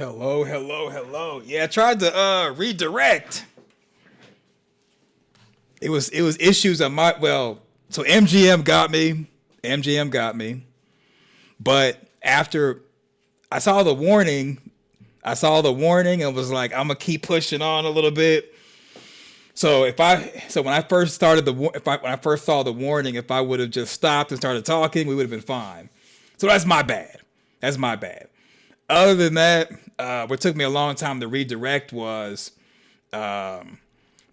Hello, hello, hello. Yeah, I tried to redirect. It was issues on my so MGM got me. MGM got me. But after I saw the warning and was like, I'm gonna keep pushing on a little bit. So when I first started when I first saw the warning, if I would have just stopped and started talking, we would have been fine. So that's my bad. That's my bad. Other than that, what took me a long time to redirect was the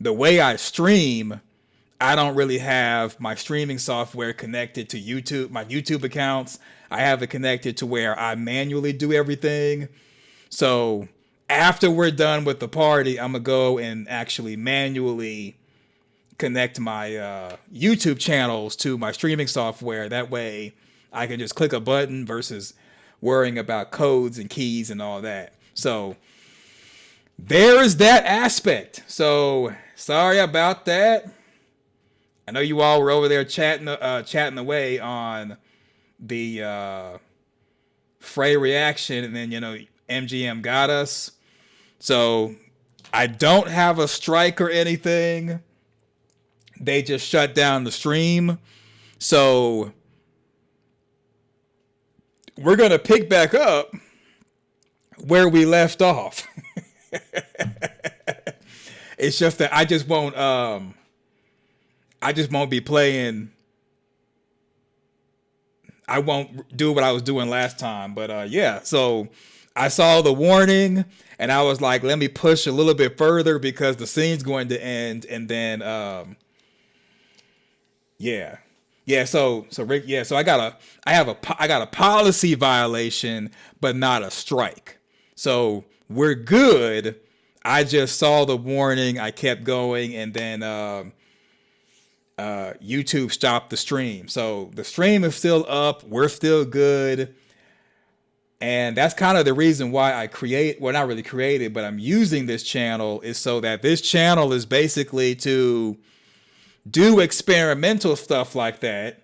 way I stream. I don't really have my streaming software connected to YouTube, my YouTube accounts. I have it connected to where I manually do everything. So after we're done with the party, I'm going to go and actually manually connect my YouTube channels to my streaming software. That way I can just click a button versus worrying about codes and keys and all that. So there is that aspect. So sorry about that. I know you all were over there chatting away on the Fray reaction, and then MGM got us. So I don't have a strike or anything. They just shut down the stream. So we're gonna pick back up where we left off. It's just that I just won't be playing. I won't do what I was doing last time. But yeah, so I saw the warning and I was like, let me push a little bit further because the scene's going to end. And then yeah. Yeah, so Rick, yeah, so I got a policy violation, but not a strike. So we're good. I just saw the warning, I kept going, and then YouTube stopped the stream. So the stream is still up. We're still good. And that's kind of the reason why not really created, but I'm using this channel is so that this channel is basically to do experimental stuff like that.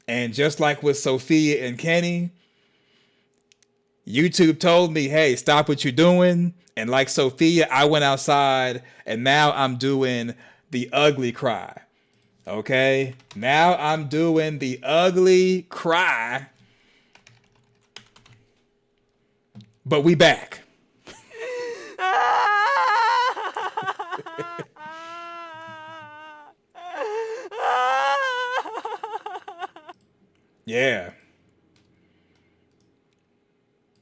And just like with Sophia and Kenny, YouTube told me, hey, stop what you're doing. And like Sophia, I went outside and now I'm doing the ugly cry. Okay, now I'm doing the ugly cry, but we back. Yeah.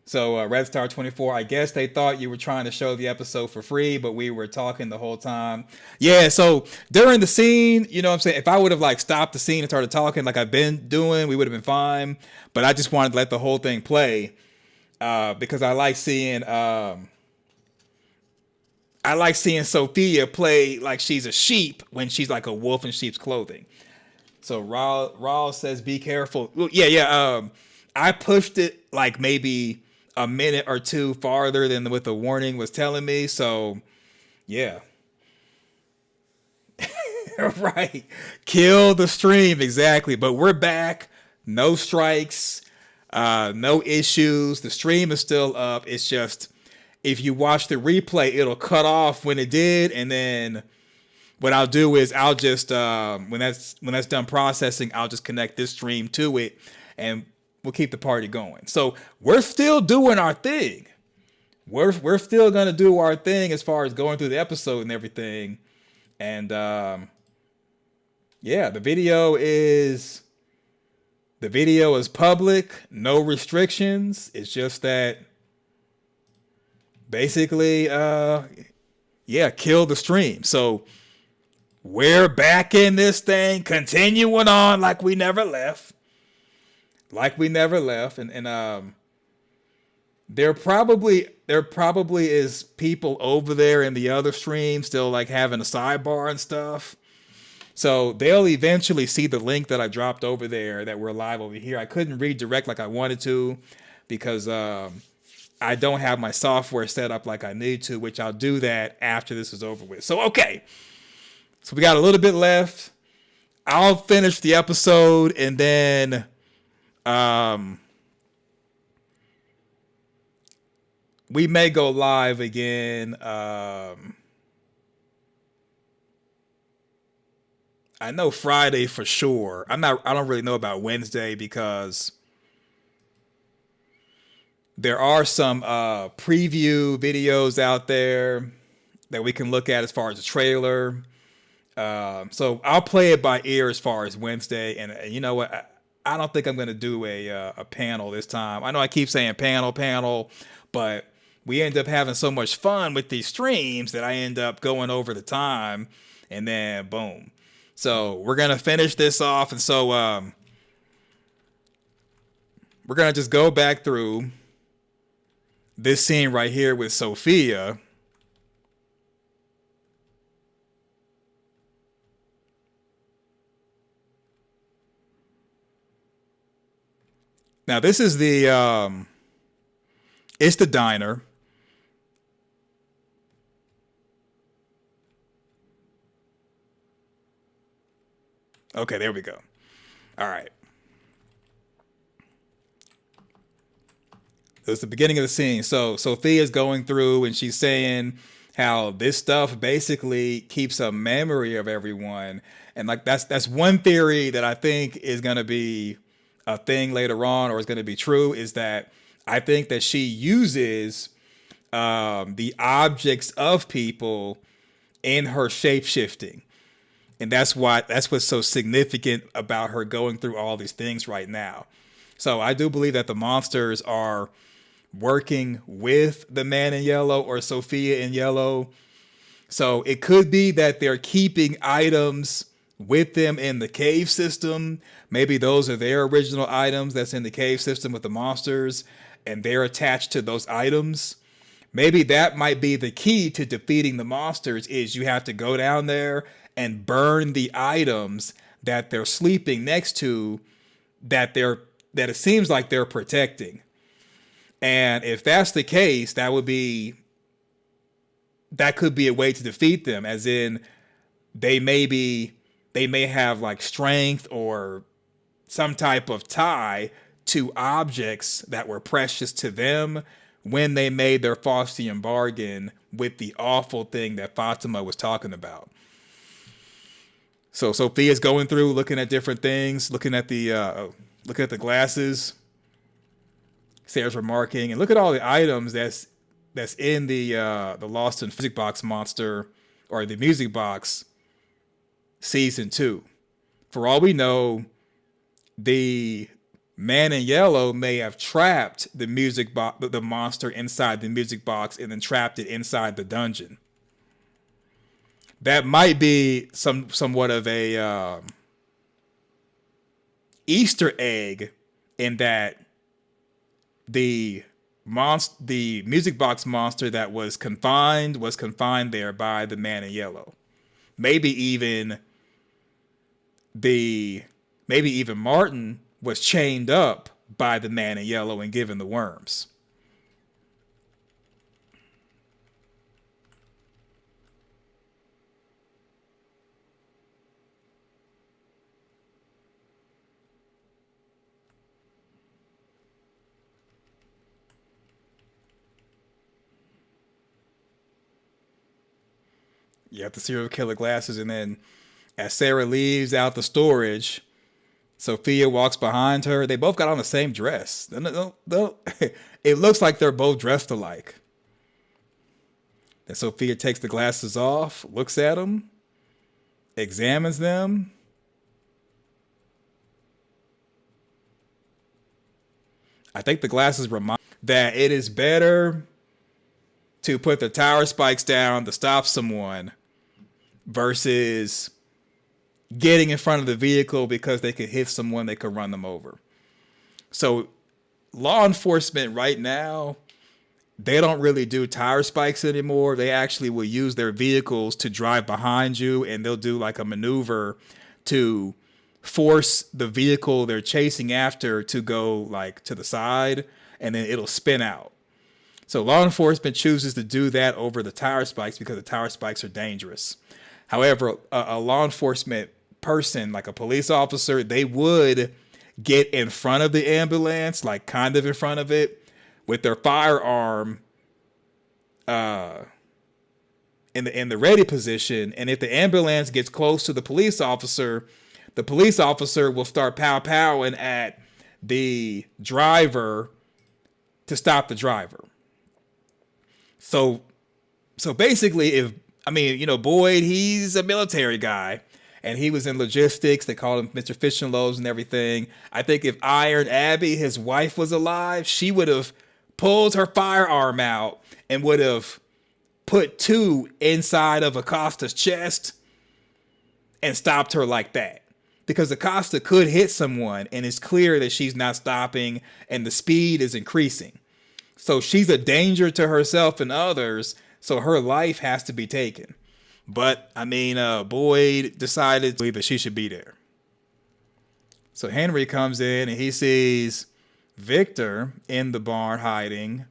So Red Star 24, I guess they thought you were trying to show the episode for free, but we were talking the whole time. Yeah, so during the scene, you know what I'm saying? If I would have like stopped the scene and started talking like I've been doing, we would have been fine. But I just wanted to let the whole thing play because I like seeing Sophia play like she's a sheep when she's like a wolf in sheep's clothing. So Raw says, be careful. Well, yeah. I pushed it like maybe a minute or two farther than what the warning was telling me. So, yeah. Right. Kill the stream. Exactly. But we're back. No strikes. No issues. The stream is still up. It's just, if you watch the replay, it'll cut off when it did. And then what I'll do is I'll just, when that's done processing, I'll just connect this stream to it and we'll keep the party going. So we're still doing our thing. We're still gonna do our thing as far as going through the episode and everything. And yeah, the video is public, no restrictions. It's just that basically yeah, kill the stream. So we're back in this thing, continuing on like we never left. And there probably is people over there in the other stream still like having a sidebar and stuff. So they'll eventually see the link that I dropped over there that we're live over here. I couldn't redirect like I wanted to because I don't have my software set up like I need to, which I'll do that after this is over with. So, okay. So we got a little bit left. I'll finish the episode and then we may go live again. I know Friday for sure. I don't really know about Wednesday because there are some preview videos out there that we can look at as far as the trailer. So I'll play it by ear as far as Wednesday. And you know what? I don't think I'm going to do a panel this time. I know I keep saying panel, but we end up having so much fun with these streams that I end up going over the time, and then boom. So we're going to finish this off. And so we're going to just go back through this scene right here with Sophia. Now this is it's the diner. Okay, there we go. All right. It's the beginning of the scene. So Sophia's going through and she's saying how this stuff basically keeps a memory of everyone. And like that's one theory that I think is going to be a thing later on, or is going to be true, is that I think that she uses the objects of people in her shape shifting. And that's what's so significant about her going through all these things right now. So I do believe that the monsters are working with the man in yellow or Sophia in yellow. So it could be that they're keeping items with them in the cave system. Maybe those are their original items that's in the cave system with the monsters, and they're attached to those items. Maybe that might be the key to defeating the monsters, is you have to go down there and burn the items that they're sleeping next to, that it seems like they're protecting. And if that's the case, that could be a way to defeat them, as in they may have like strength or some type of tie to objects that were precious to them when they made their Faustian bargain with the awful thing that Fatima was talking about. So Sophia's going through, looking at different things, looking at the glasses. Sarah's remarking, and look at all the items that's in the Lost in Music Box monster, or the Music Box season 2. For all we know, the man in yellow may have trapped the the monster inside the music box, and then trapped it inside the dungeon. That might be somewhat of a Easter egg, in that the music box monster that was confined there by the man in yellow. Maybe even Martin was chained up by the man in yellow and given the worms. You have the serial killer glasses, and then as Sarah leaves out the storage, Sophia walks behind her. They both got on the same dress. It looks like they're both dressed alike. Then Sophia takes the glasses off, looks at them, examines them. I think the glasses remind that it is better to put the tower spikes down to stop someone versus getting in front of the vehicle because they could hit someone, they could run them over. So law enforcement right now, they don't really do tire spikes anymore. They actually will use their vehicles to drive behind you, and they'll do like a maneuver to force the vehicle they're chasing after to go like to the side, and then it'll spin out. So law enforcement chooses to do that over the tire spikes because the tire spikes are dangerous. However, a law enforcement person, like a police officer, they would get in front of the ambulance, like kind of in front of it, with their firearm in the ready position, and if the ambulance gets close to the police officer will start pow-powing at the driver to stop the driver. So basically, Boyd, he's a military guy, and he was in logistics. They called him Mr. Fish and Loaves and everything. I think if Iron Abby, his wife, was alive, she would have pulled her firearm out and would have put two inside of Acosta's chest and stopped her like that. Because Acosta could hit someone, and it's clear that she's not stopping, and the speed is increasing. So she's a danger to herself and others, so her life has to be taken. But, Boyd decided that she should be there. So Henry comes in, and he sees Victor in the barn hiding,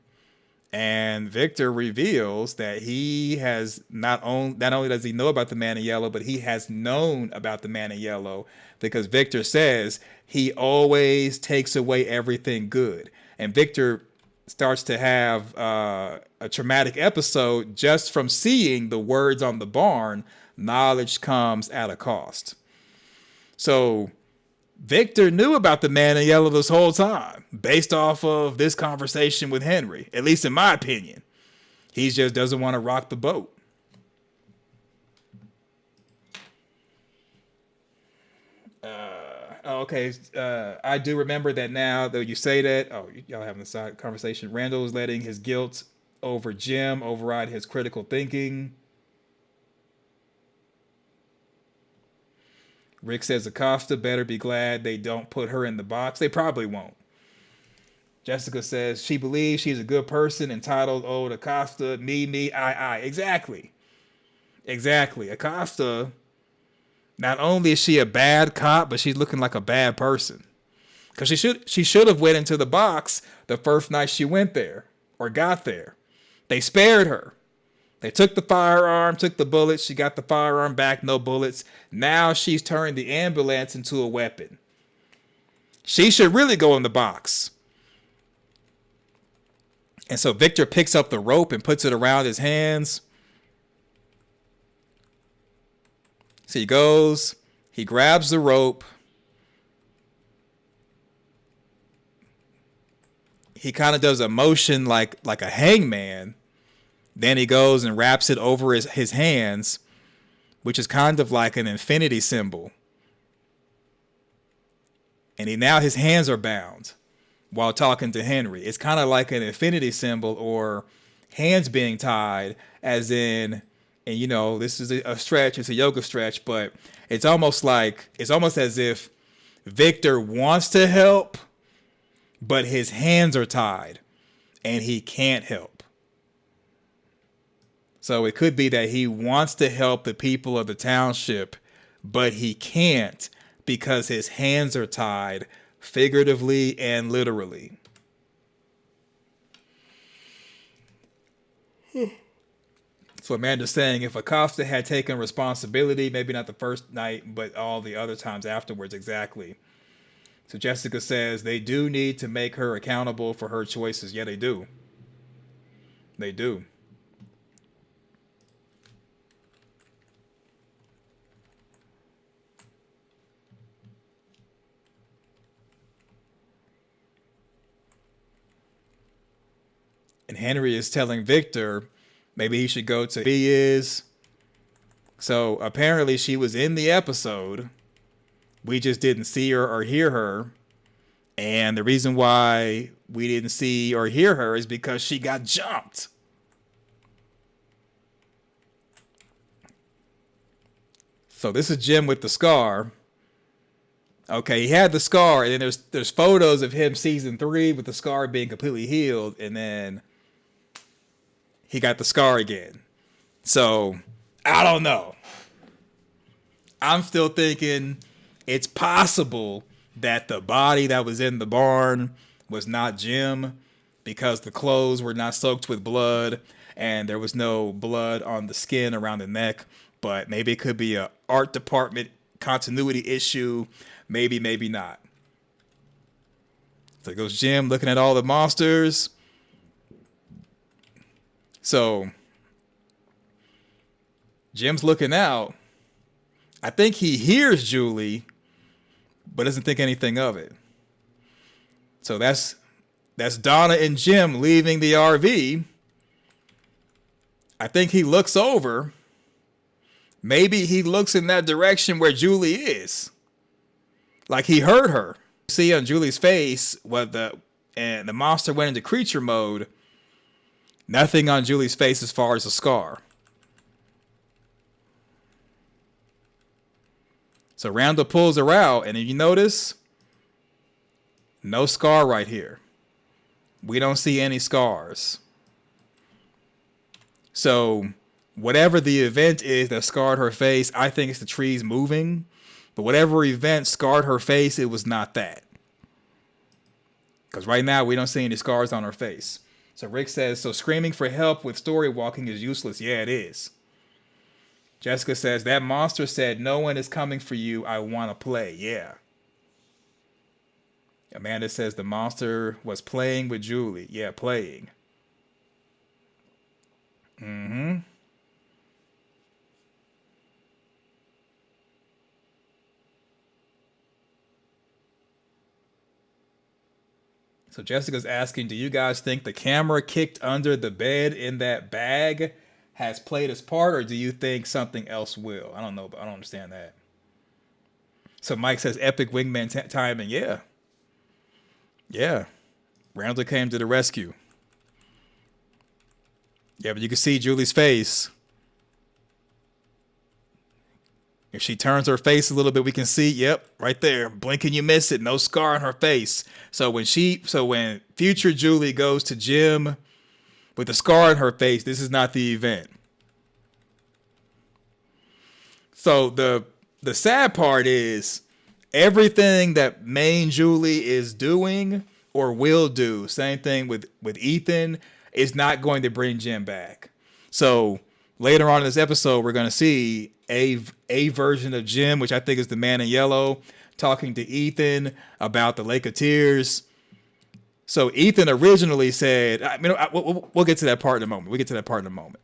and Victor reveals that he has not only does he know about the man in yellow, but he has known about the man in yellow, because Victor says he always takes away everything good. And Victor starts to have a traumatic episode just from seeing the words on the barn, knowledge comes at a cost. So Victor knew about the man in yellow this whole time, based off of this conversation with Henry, at least in my opinion. He just doesn't want to rock the boat. I do remember that now, though you say that. Oh, y'all having a side conversation. Randall is letting his guilt over Jim override his critical thinking. Rick says Acosta better be glad they don't put her in the box. They probably won't. Jessica says she believes she's a good person, entitled old Acosta, me, I. Exactly. Acosta, not only is she a bad cop, but she's looking like a bad person. Because she should have went into the box the first night she went there or got there. They spared her. They took the firearm, took the bullets. She got the firearm back, no bullets. Now she's turned the ambulance into a weapon. She should really go in the box. And so Victor picks up the rope and puts it around his hands. So he goes, he grabs the rope. He kind of does a motion like a hangman. Then he goes and wraps it over his hands, which is kind of like an infinity symbol. And his hands are bound while talking to Henry. It's kind of like an infinity symbol, or hands being tied, as in, and this is a stretch, it's a yoga stretch, but it's almost as if Victor wants to help, but his hands are tied and he can't help. So it could be that he wants to help the people of the township, but he can't because his hands are tied, figuratively and literally. So Amanda's saying if Acosta had taken responsibility, maybe not the first night, but all the other times afterwards, exactly. So Jessica says they do need to make her accountable for her choices. Yeah, they do. They do. And Henry is telling Victor maybe he should go to he is. So apparently she was in the episode. We just didn't see her or hear her. And the reason why we didn't see or hear her is because she got jumped. So this is Jim with the scar. Okay, he had the scar, and then there's photos of him season 3 with the scar being completely healed, and then he got the scar again. So, I don't know. I'm still thinking it's possible that the body that was in the barn was not Jim, because the clothes were not soaked with blood and there was no blood on the skin around the neck. But maybe it could be a art department continuity issue. Maybe, maybe not. So it goes Jim looking at all the monsters. So Jim's looking out. I think he hears Julie, but doesn't think anything of it. So that's Donna and Jim leaving the RV. I think he looks over. Maybe he looks in that direction where Julie is. Like he heard her. See on Julie's face and the monster went into creature mode. Nothing on Julie's face as far as a scar. So Randall pulls her out, and if you notice, no scar right here. We don't see any scars. So whatever the event is that scarred her face, I think it's the trees moving. But whatever event scarred her face, it was not that. Because right now we don't see any scars on her face. So Rick says, so screaming for help with story walking is useless. Yeah, it is. Jessica says, that monster said, no one is coming for you. I want to play. Yeah. Amanda says the monster was playing with Julie. Yeah, playing. Mm-hmm. So Jessica's asking, do you guys think the camera kicked under the bed in that bag has played its part, or do you think something else will? I don't know, but I don't understand that. So Mike says, epic wingman timing. Yeah. Yeah. Randall came to the rescue. Yeah, but you can see Julie's face. If she turns her face a little bit, we can see, yep, right there. Blink and you miss it. No scar on her face. So when future Julie goes to Jim with a scar on her face, this is not the event. So the sad part is everything that main Julie is doing or will do, same thing with Ethan, is not going to bring Jim back. So later on in this episode, we're going to see a version of Jim, which I think is the man in yellow, talking to Ethan about the Lake of Tears. So Ethan originally said, we'll get to that part in a moment.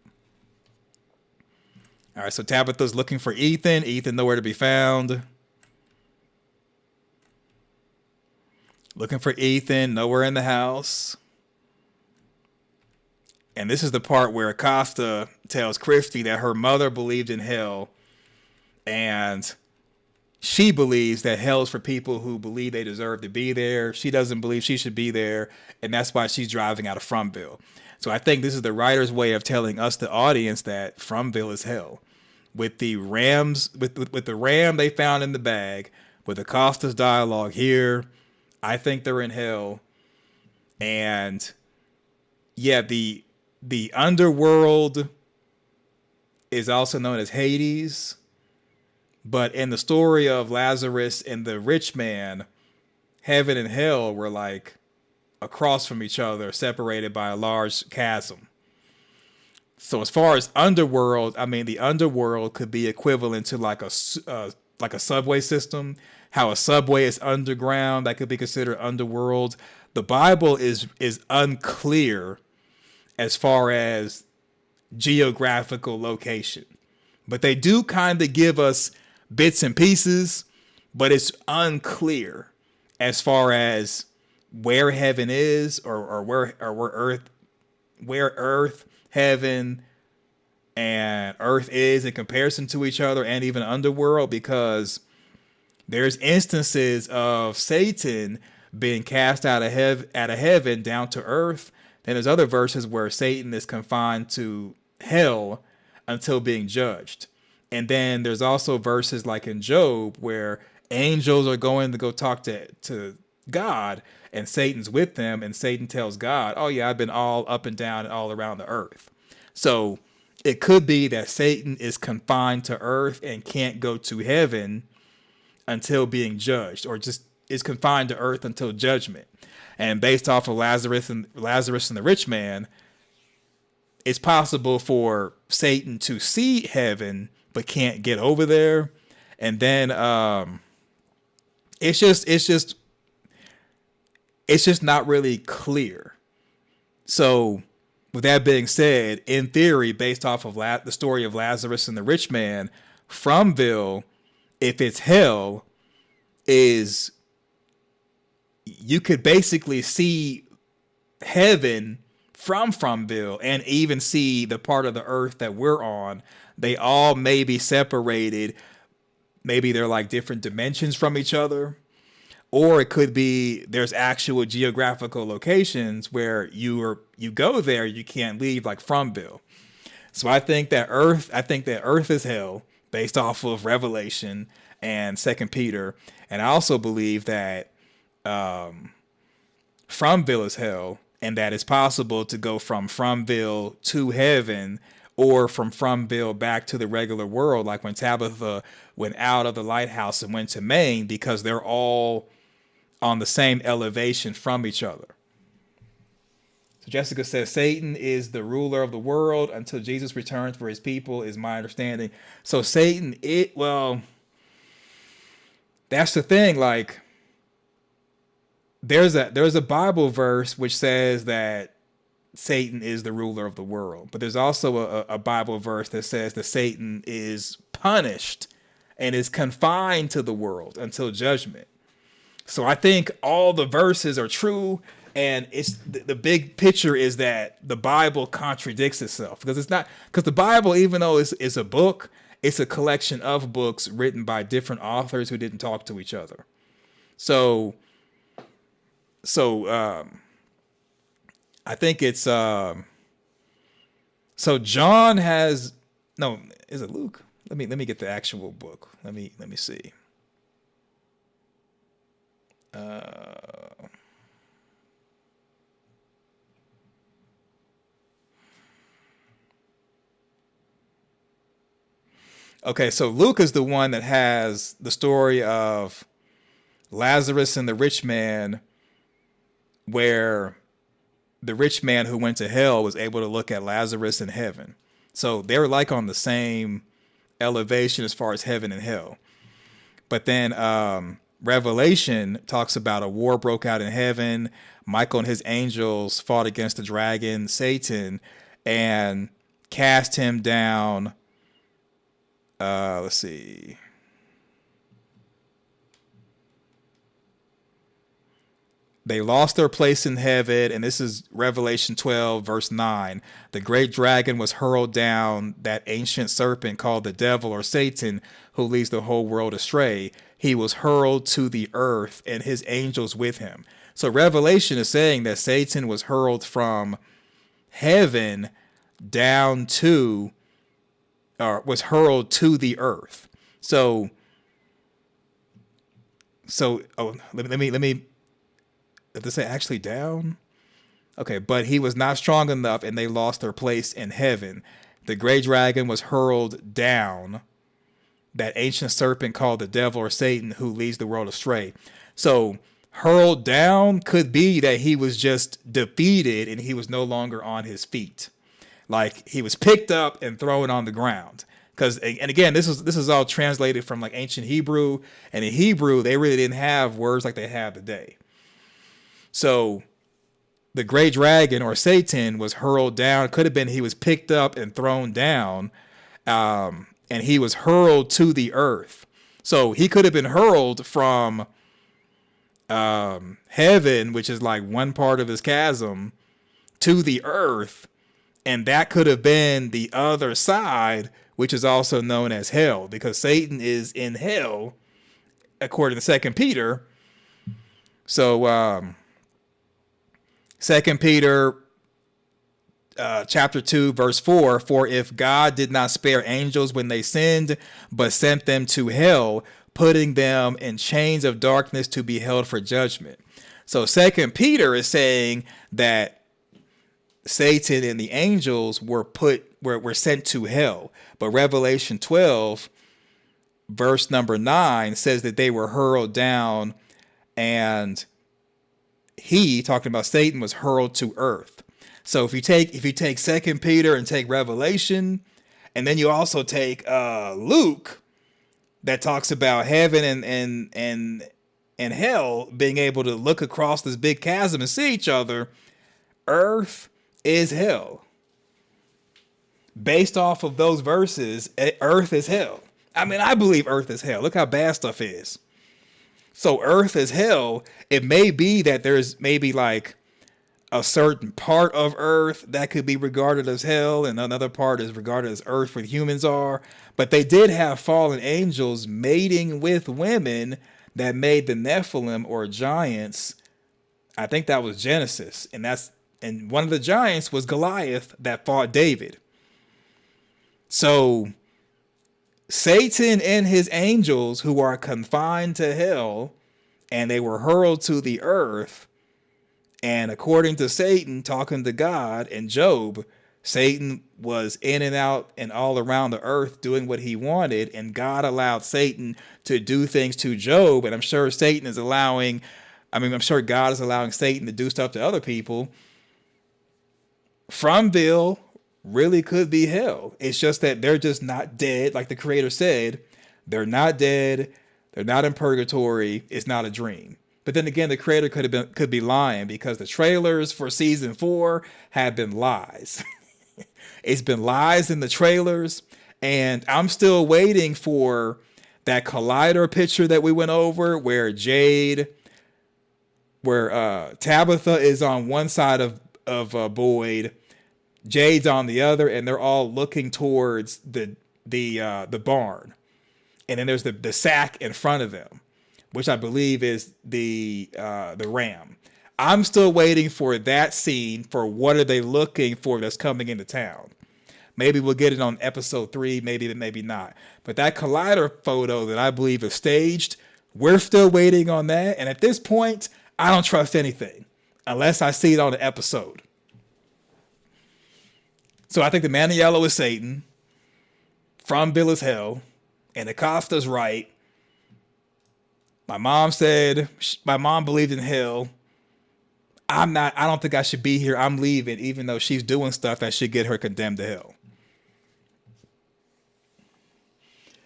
All right, so Tabitha's looking for Ethan. Ethan nowhere to be found. Looking for Ethan, nowhere in the house. And this is the part where Acosta tells Christy that her mother believed in hell, and she believes that hell is for people who believe they deserve to be there. She doesn't believe she should be there, and that's why she's driving out of Frumville. So I think this is the writer's way of telling us, the audience, that Frumville is hell. With the with the ram they found in the bag, with Acosta's dialogue here, I think they're in hell. And yeah, the underworld is also known as Hades. But in the story of Lazarus and the rich man, heaven and hell were like across from each other, separated by a large chasm. So as far as underworld, I mean, the underworld could be equivalent to like a subway system. How a subway is underground, that could be considered underworld. The Bible is unclear as far as geographical location, but they do kind of give us bits and pieces, but it's unclear as far as where heaven is, or where earth, heaven, and earth is in comparison to each other, and even underworld, because there's instances of Satan being cast out of heaven down to earth. Then there's other verses where Satan is confined to hell until being judged. And then there's also verses like in Job where angels are going to go talk to God, and Satan's with them, and Satan tells God, oh yeah, I've been all up and down and all around the earth. So it could be that Satan is confined to earth and can't go to heaven until being judged, or just is confined to earth until judgment. And based off of Lazarus and the rich man, it's possible for Satan to see heaven but can't get over there. And then it's just not really clear. So with that being said, in theory, based off of the story of Lazarus and the rich man, Fromville, if it's hell, is you could basically see heaven from Fromville and even see the part of the earth that we're on. They all may be separated. Maybe they're like different dimensions from each other. Or it could be there's actual geographical locations where you go there, you can't leave, like Fromville. So I think that Earth is hell based off of Revelation and Second Peter. And I also believe that Fromville is hell, and that it's possible to go from Fromville to heaven, or from Fromville back to the regular world, like when Tabitha went out of the lighthouse and went to Maine, because they're all on the same elevation from each other. So Jessica says, Satan is the ruler of the world until Jesus returns for his people, is my understanding. So Satan, that's the thing. Like, there's a Bible verse which says that Satan is the ruler of the world, but there's also a Bible verse that says that Satan is punished and is confined to the world until judgment. So I think all the verses are true, and it's the big picture is that the Bible contradicts itself, because the Bible, even though it's a book, it's a collection of books written by different authors who didn't talk to each other. So I think it's so John has no, is it Luke? Let me get the actual book. Let me see. Okay, so Luke is the one that has the story of Lazarus and the rich man, where the rich man who went to hell was able to look at Lazarus in heaven. So they were like on the same elevation as far as heaven and hell. But then Revelation talks about a war broke out in heaven. Michael and his angels fought against the dragon, Satan, and cast him down. Let's see. They lost their place in heaven, and this is Revelation 12, verse 9. The great dragon was hurled down, that ancient serpent called the devil or Satan, who leads the whole world astray. He was hurled to the earth, and his angels with him. So Revelation is saying that Satan was hurled from heaven down to, or was hurled to the earth. So let me. Did they say actually down? Okay, but he was not strong enough, and they lost their place in heaven. The great dragon was hurled down, that ancient serpent called the devil or Satan, who leads the world astray. So hurled down could be that he was just defeated and he was no longer on his feet. Like, he was picked up and thrown on the ground. And again, this is all translated from like ancient Hebrew, and in Hebrew they really didn't have words like they have today. So the great dragon or Satan was hurled down. Could have been he was picked up and thrown down, and he was hurled to the earth. So he could have been hurled from heaven, which is like one part of his chasm, to the earth, and that could have been the other side, which is also known as hell, because Satan is in hell, according to 2 Peter. So 2 Peter chapter 2, verse 4, for if God did not spare angels when they sinned, but sent them to hell, putting them in chains of darkness to be held for judgment. So 2 Peter is saying that Satan and the angels were sent to hell. But Revelation 12, verse number 9, says that they were hurled down, and he, talking about Satan, was hurled to earth. So if you take 2 Peter and take Revelation, and then you also take Luke, that talks about heaven and hell being able to look across this big chasm and see each other, earth is hell. Based off of those verses, earth is hell. I mean, I believe earth is hell. Look how bad stuff is. So earth is hell. It may be that there's maybe like a certain part of earth that could be regarded as hell, and another part is regarded as earth where humans are. But they did have fallen angels mating with women that made the Nephilim, or giants. I think that was Genesis. And one of the giants was Goliath that fought David. So Satan and his angels, who are confined to hell, and they were hurled to the earth. And according to Satan, talking to God and Job, Satan was in and out and all around the earth doing what he wanted. And God allowed Satan to do things to Job. And I'm sure God is allowing Satan to do stuff to other people. Fromville really could be hell. It's just that they're just not dead. Like the Creator said, they're not dead. They're not in purgatory. It's not a dream. But then again, the Creator could be lying, because the trailers for season 4 have been lies. It's been lies in the trailers, and I'm still waiting for that collider picture that we went over, where Tabitha is on one side of Boyd, Jade's on the other, and they're all looking towards the barn, and then there's the sack in front of them, which I believe is the ram. I'm still waiting for that scene for what are they looking for that's coming into town. Maybe we'll get it on episode 3, maybe not. But that collider photo that I believe is staged, we're still waiting on that. And at this point, I don't trust anything unless I see it on the episode. So I think the man in yellow is Satan. Fromville is hell. And Acosta's right. My mom believed in hell. I don't think I should be here. I'm leaving, even though she's doing stuff that should get her condemned to hell.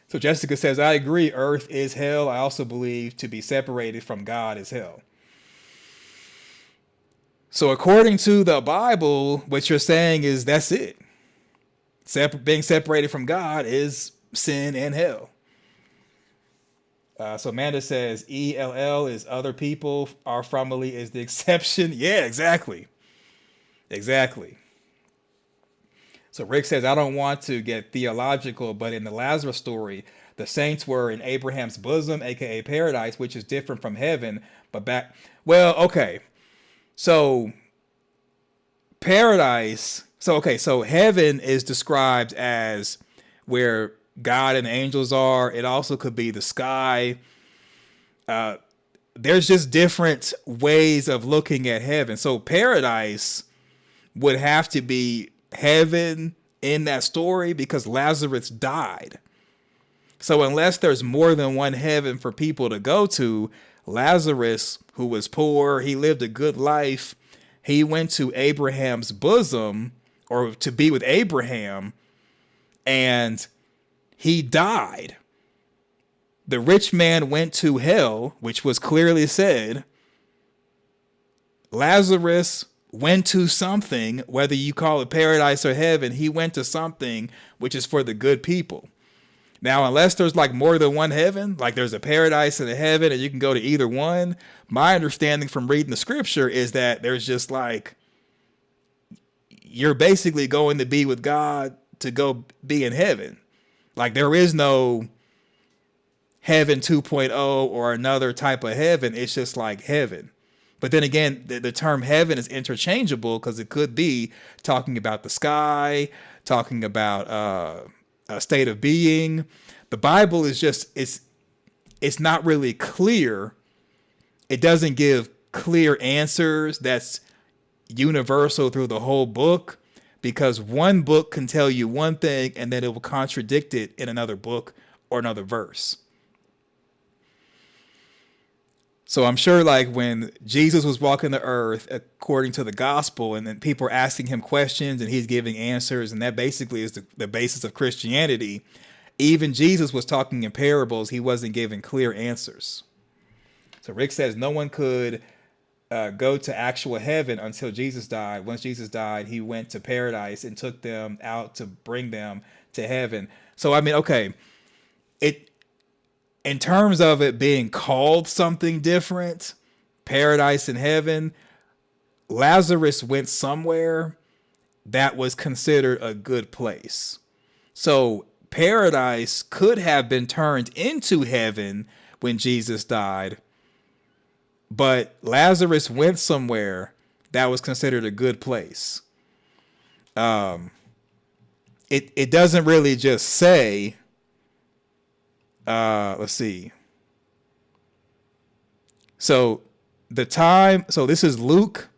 So Jessica says, I agree, earth is hell. I also believe to be separated from God is hell. So according to the Bible, what you're saying is that's it. Being separated from God is sin and hell. So Amanda says, ELL is other people. Our family is the exception. Yeah, exactly. Exactly. So Rick says, I don't want to get theological, but in the Lazarus story, the saints were in Abraham's bosom, aka paradise, which is different from heaven. Well, okay. So paradise. So heaven is described as where God and angels are. It also could be the sky. There's just different ways of looking at heaven. So paradise would have to be heaven in that story, because Lazarus died. So unless there's more than one heaven for people to go to, Lazarus, who was poor, he lived a good life. He went to Abraham's bosom, or to be with Abraham, and he died. The rich man went to hell, which was clearly said. Lazarus went to something, whether you call it paradise or heaven, he went to something which is for the good people. Now, unless there's like more than one heaven, like there's a paradise and a heaven and you can go to either one, my understanding from reading the scripture is that there's just like, you're basically going to be with God to go be in heaven. Like there is no heaven 2.0 or another type of heaven. It's just like heaven. But then again, the term heaven is interchangeable, because it could be talking about the sky, talking about a state of being. The Bible is just, it's not really clear. It doesn't give clear answers that's universal through the whole book, because one book can tell you one thing and then it will contradict it in another book or another verse. So I'm sure like when Jesus was walking the earth, according to the gospel, and then people are asking him questions and he's giving answers, and that basically is the basis of Christianity. Even Jesus was talking in parables. He wasn't giving clear answers. So Rick says no one could go to actual heaven until Jesus died. Once Jesus died, he went to paradise and took them out to bring them to heaven. So I mean, okay, it in terms of it being called something different, paradise and heaven, Lazarus went somewhere that was considered a good place. So paradise could have been turned into heaven when Jesus died, but Lazarus went somewhere that was considered a good place. It doesn't really just say, let's see. So this is Luke.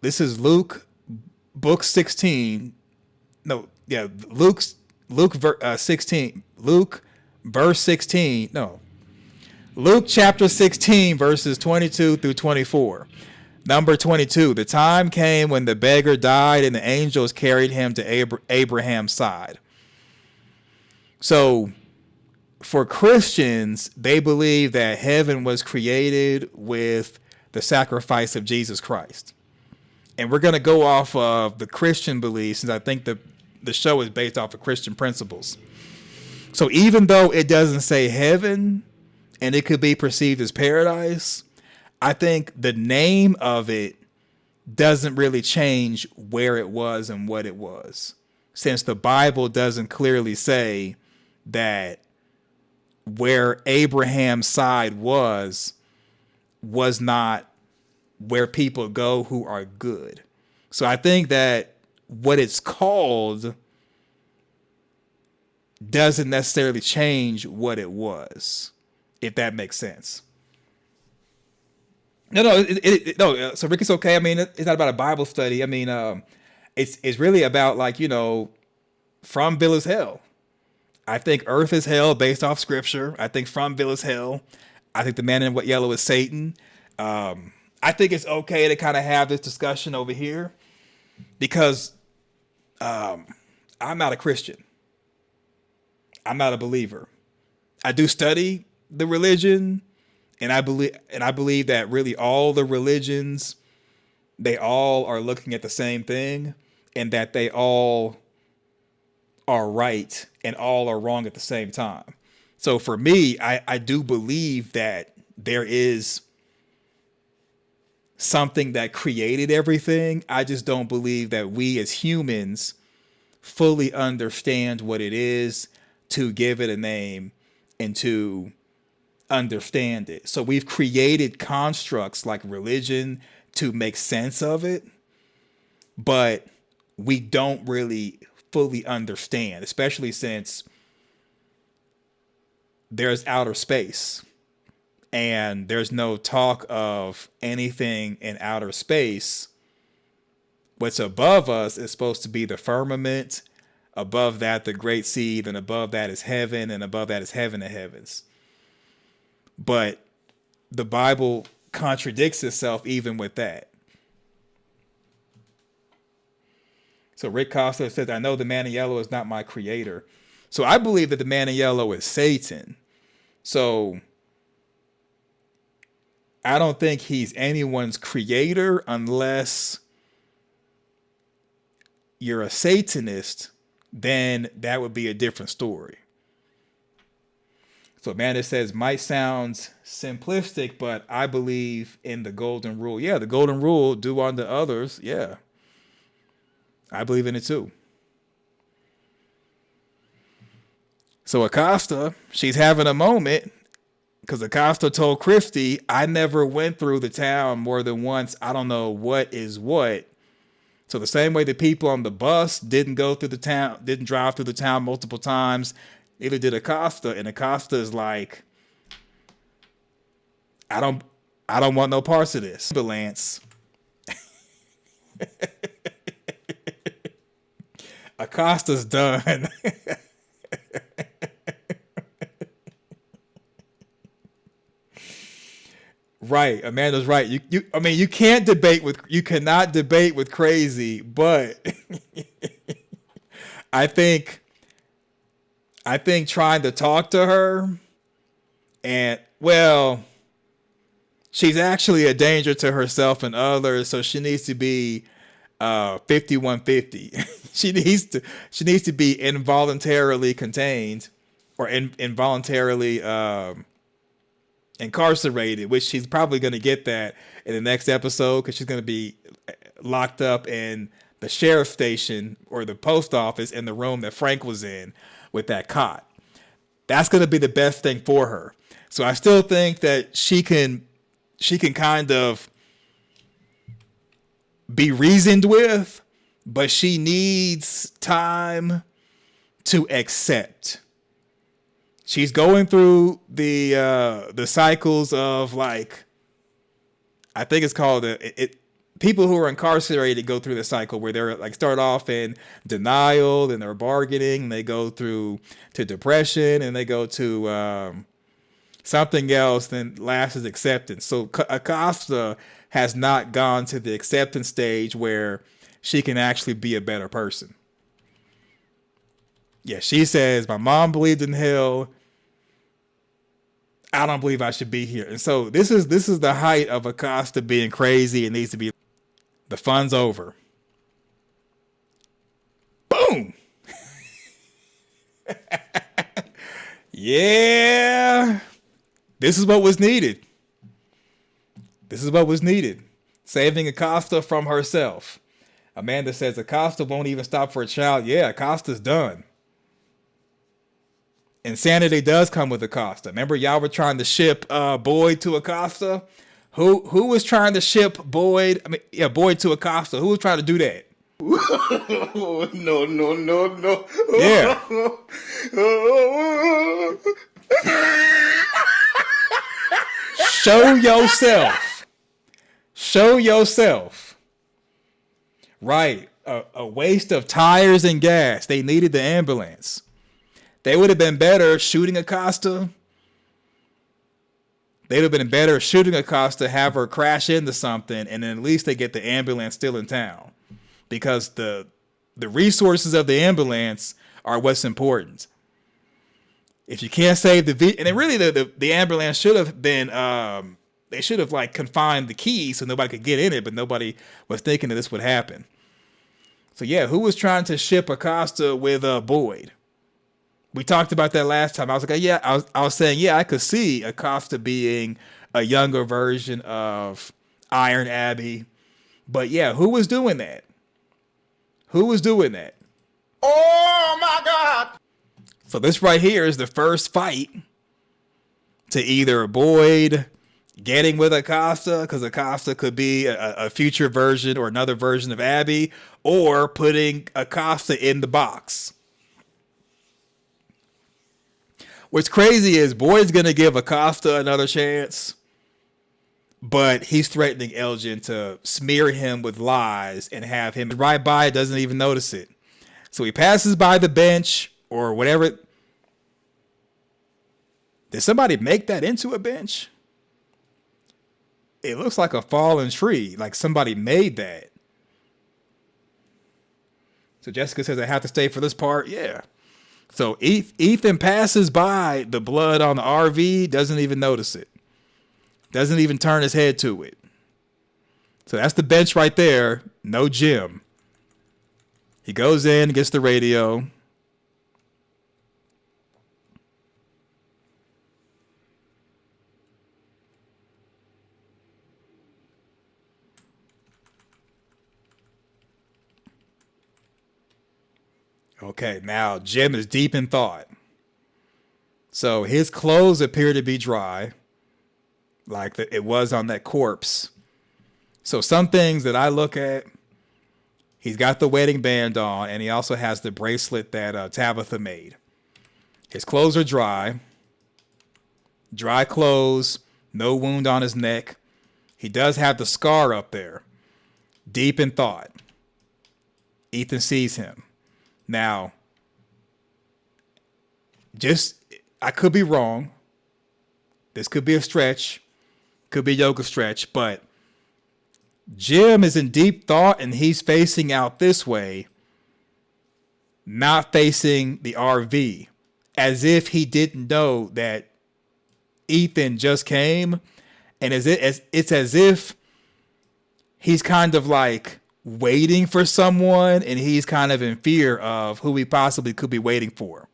This is Luke book 16. No, yeah, Luke 16. Luke verse 16. No. Luke chapter 16 verses 22 through 24. Number 22. The time came when the beggar died and the angels carried him to Abraham's side. So for Christians, they believe that heaven was created with the sacrifice of Jesus Christ. And we're going to go off of the Christian beliefs, since I think the show is based off of Christian principles. So even though it doesn't say heaven and it could be perceived as paradise, I think the name of it doesn't really change where it was and what it was, since the Bible doesn't clearly say that where Abraham's side was not where people go who are good. So I think that what it's called doesn't necessarily change what it was, if that makes sense. No. So Rick, it's okay. I mean, it's not about a Bible study. I mean, it's really about, like, Fromville is hell. I think Earth is hell based off Scripture. I think Fromville is hell. I think the man in yellow is Satan. I think it's okay to kind of have this discussion over here because I'm not a Christian. I'm not a believer. I do study the religion, and I believe that really all the religions, they all are looking at the same thing, and that they all are right and all are wrong at the same time. So for me, I do believe that there is something that created everything. I just don't believe that we as humans fully understand what it is to give it a name and to understand it. So we've created constructs like religion to make sense of it, but we don't really fully understand, especially since there's outer space. And there's no talk of anything in outer space. What's above us is supposed to be the firmament. Above that, the great sea. And above that is heaven. And above that is heaven of heavens. But the Bible contradicts itself even with that. So Rick Costa says, I know the man in yellow is not my creator. So I believe that the man in yellow is Satan. So I don't think he's anyone's creator unless you're a Satanist. Then that would be a different story. So Amanda says, might sound simplistic, but I believe in the golden rule. Yeah, the golden rule, do unto others. Yeah, I believe in it too. So Acosta, she's having a moment. Because Acosta told Christy, I never went through the town more than once. I don't know what is what. So the same way the people on the bus didn't go through the town, didn't drive through the town multiple times, neither did Acosta. And Acosta is like, I don't want no parts of this. Lance. Acosta's done. Right, Amanda's right. You cannot debate with crazy, but I think trying to talk to her and she's actually a danger to herself and others, so she needs to be 5150. She needs to be involuntarily contained or involuntarily incarcerated, which she's probably going to get that in the next episode because she's going to be locked up in the sheriff's station or the post office in the room that Frank was in with that cot. That's going to be the best thing for her. So I still think that she can kind of be reasoned with, but she needs time to accept. She's going through the cycles of, like, I think it's called people who are incarcerated go through the cycle where they're like start off in denial, and they're bargaining, and they go through to depression, and they go to something else, then last is acceptance. So Acosta has not gone to the acceptance stage where she can actually be a better person. Yeah, she says, my mom believed in hell. I don't believe I should be here. And so this is the height of Acosta being crazy. It needs to be. The fun's over. Boom. Yeah. This is what was needed. This is what was needed. Saving Acosta from herself. Amanda says Acosta won't even stop for a child. Yeah, Acosta's done. Insanity does come with Acosta. Remember, y'all were trying to ship Boyd to Acosta? Who was trying to ship Boyd? Boyd to Acosta. Who was trying to do that? No. Yeah. Show yourself. Show yourself. Right. A waste of tires and gas. They needed the ambulance. They would have been better shooting Acosta. They'd have been better shooting Acosta, have her crash into something, and then at least they get the ambulance still in town. Because the resources of the ambulance are what's important. If you can't save and then really the ambulance should have been, they should have like confined the key so nobody could get in it, but nobody was thinking that this would happen. So yeah, who was trying to ship Acosta with Boyd? We talked about that last time. I was like, I was saying, I could see Acosta being a younger version of Iron Abbey. But yeah, who was doing that? Who was doing that? Oh my God. So this right here is the first fight to either Boyd getting with Acosta, because Acosta could be a future version or another version of Abby, or putting Acosta in the box. What's crazy is Boyd's going to give Acosta another chance, but he's threatening Elgin to smear him with lies and have him right by it, doesn't even notice it. So he passes by the bench or whatever. Did somebody make that into a bench? It looks like a fallen tree, like somebody made that. So Jessica says, I have to stay for this part. Yeah. So Ethan passes by the blood on the RV, doesn't even notice it. Doesn't even turn his head to it. So that's the bench right there. No Jim. He goes in, gets the radio. Okay, now Jim is deep in thought. So his clothes appear to be dry, like it was on that corpse. So some things that I look at, he's got the wedding band on, and he also has the bracelet that Tabitha made. His clothes are dry. Dry clothes, no wound on his neck. He does have the scar up there. Deep in thought. Ethan sees him. Now, I could be wrong. This could be a stretch. Could be a yoga stretch, but Jim is in deep thought and he's facing out this way, not facing the RV, as if he didn't know that Ethan just came And it's as if he's kind of like waiting for someone, and he's kind of in fear of who he possibly could be waiting for.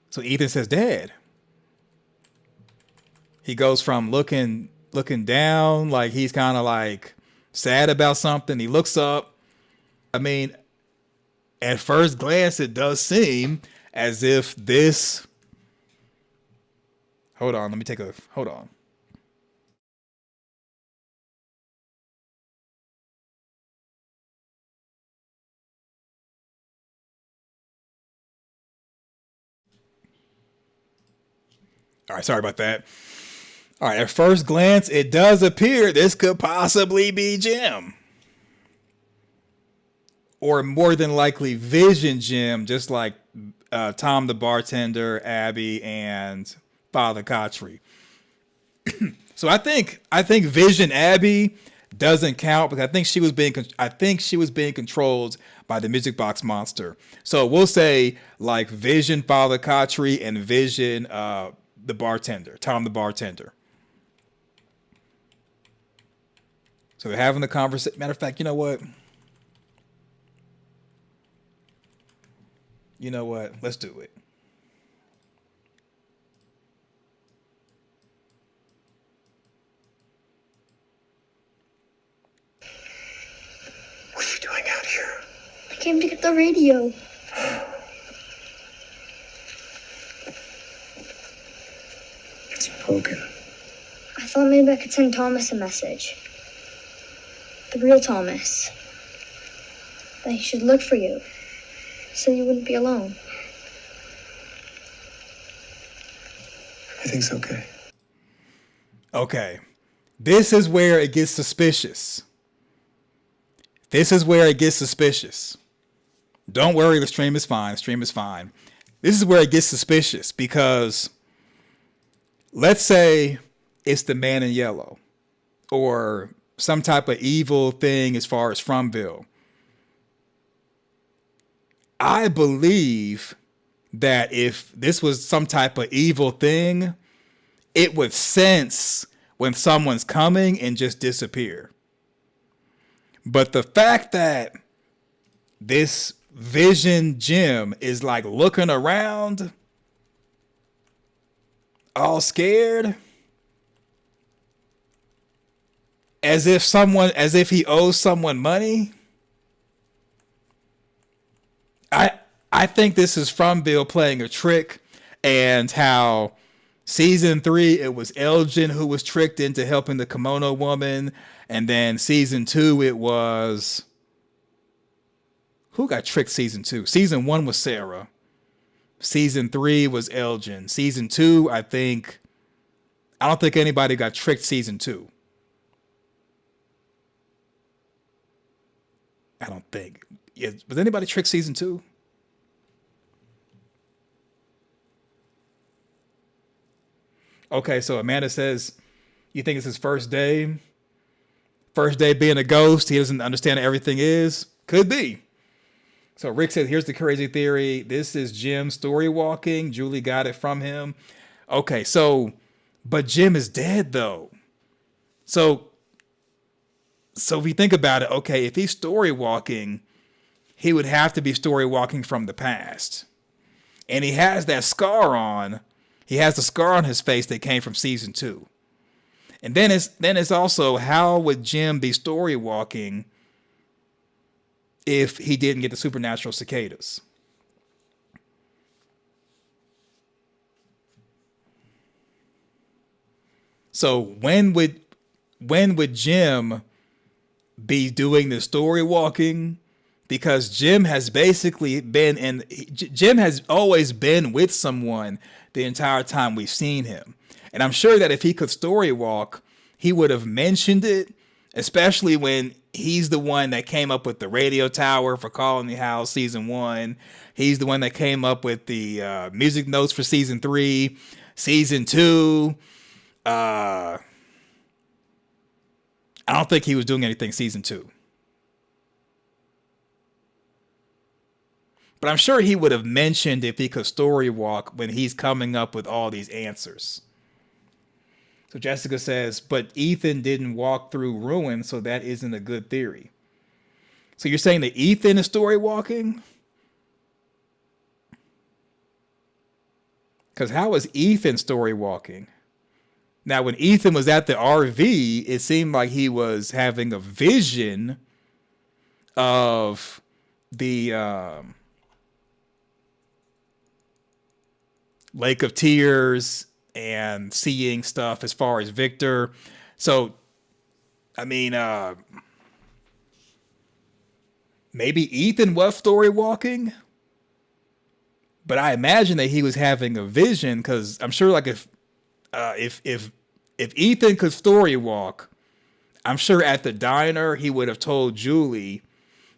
So Ethan says, "Dad." He goes from looking down, like he's kind of like sad about something. He looks up. I mean, at first glance, it does seem as if this. Hold on, hold on. All right, sorry about that. All right, at first glance, it does appear this could possibly be Jim. Or more than likely Vision Jim, just like Tom the bartender, Abby, and Father Kotri. So I think Vision Abby doesn't count because I think she was being controlled by the music box monster. So we'll say like Vision Father Kotri and Vision the bartender, Tom the bartender. So they're having the conversation. Matter of fact, you know what? Let's do it. What are you doing out here? I came to get the radio. It's broken. I thought maybe I could send Thomas a message. The real Thomas. That he should look for you, so you wouldn't be alone. Everything's okay. Okay. This is where it gets suspicious. This is where it gets suspicious. Don't worry, the stream is fine. The stream is fine. This is where it gets suspicious because let's say it's the man in yellow or some type of evil thing as far as Fromville. I believe that if this was some type of evil thing, it would sense when someone's coming and just disappear. But the fact that this Vision Jim is like looking around, all scared, as if he owes someone money. I think this is Fromville playing a trick, and how season 3 it was Elgin who was tricked into helping the kimono woman, and then season 2 it was who got tricked season 2? Season 1 was Sarah. Season 3 was Elgin. Season 2, I don't think anybody got tricked season 2. I don't think. Was anybody tricked season 2? Okay, so Amanda says, you think it's his first day? First day being a ghost. He doesn't understand how everything is. Could be. So Rick says, here's the crazy theory. This is Jim story walking. Julie got it from him. Okay, but Jim is dead though. So if you think about it, okay, if he's story walking, he would have to be story walking from the past. And he has that scar on. He has the scar on his face that came from season 2. And then it's also, how would Jim be story walking if he didn't get the supernatural cicadas? So when would Jim be doing the story walking? Because Jim has always been with someone the entire time we've seen him. And I'm sure that if he could story walk, he would have mentioned it, especially when he's the one that came up with the radio tower for Colony House season 1. He's the one that came up with the music notes for season 3, season 2. I don't think he was doing anything season 2. But I'm sure he would have mentioned if he could story walk when he's coming up with all these answers. So Jessica says, but Ethan didn't walk through ruin, so that isn't a good theory. So you're saying that Ethan is story walking? Because how is Ethan story walking? Now, when Ethan was at the RV, it seemed like he was having a vision of the Lake of Tears and seeing stuff as far as Victor. So, I mean, maybe Ethan was story walking, but I imagine that he was having a vision, because I'm sure, like, if Ethan could story walk, I'm sure at the diner he would have told Julie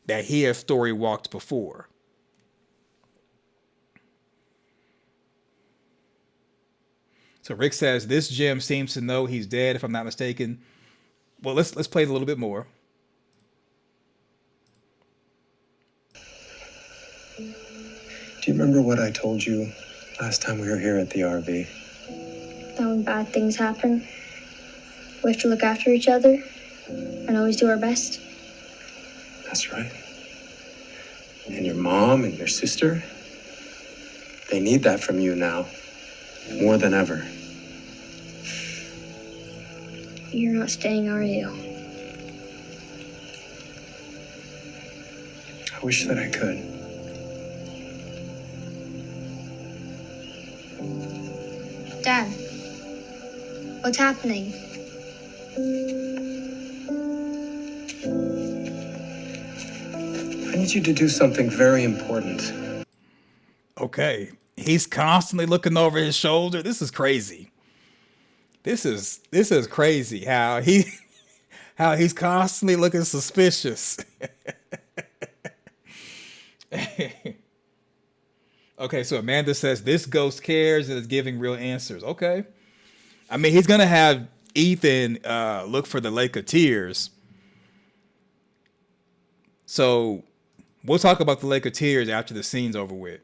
that he has story walked before. So Rick says this Jim seems to know he's dead, if I'm not mistaken. Well, let's play it a little bit more. Do you remember what I told you last time we were here at the RV? That when bad things happen, we have to look after each other and always do our best. That's right. And your mom and your sister, they need that from you now, more than ever. You're not staying, are you? I wish that I could. Dad, what's happening? I need you to do something very important. Okay. He's constantly looking over his shoulder. This is crazy. This is crazy how he's constantly looking suspicious. Okay, so Amanda says this ghost cares and is giving real answers. Okay. I mean, he's going to have Ethan look for the Lake of Tears. So we'll talk about the Lake of Tears after the scene's over with.